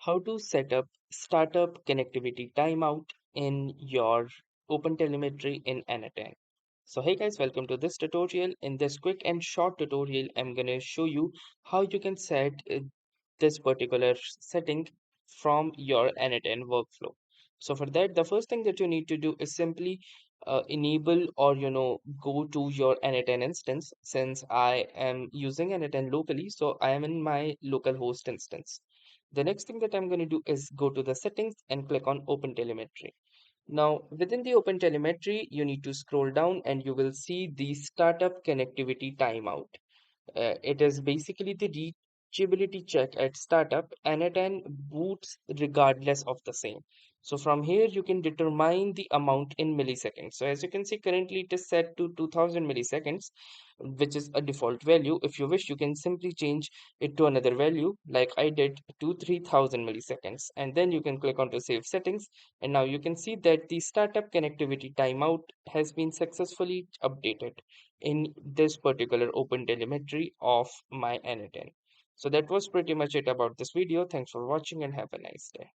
How to set up startup connectivity timeout in your OpenTelemetry in n8n. So hey guys, welcome to this tutorial. In this quick and short tutorial, I'm gonna show you how you can set this particular setting from your n8n workflow. So for that, the first thing that you need to do is simply enable or go to your n8n instance. Since I am using n8n locally, so I am in my local host instance. The next thing that I'm going to do is go to the settings and click on Open Telemetry. Now, within the Open Telemetry, you need to scroll down and you will see the Startup Connectivity Timeout. It is basically the reachability check at startup and it and boots regardless of the same. So from here you can determine the amount in milliseconds. So as you can see currently it is set to 2000 milliseconds, which is a default value. If you wish you can simply change it to another value like I did to 3000 milliseconds, and then you can click on to save settings, and now you can see that the startup connectivity timeout has been successfully updated in this particular open telemetry of my n8n. So that was pretty much it about this video. Thanks for watching and have a nice day.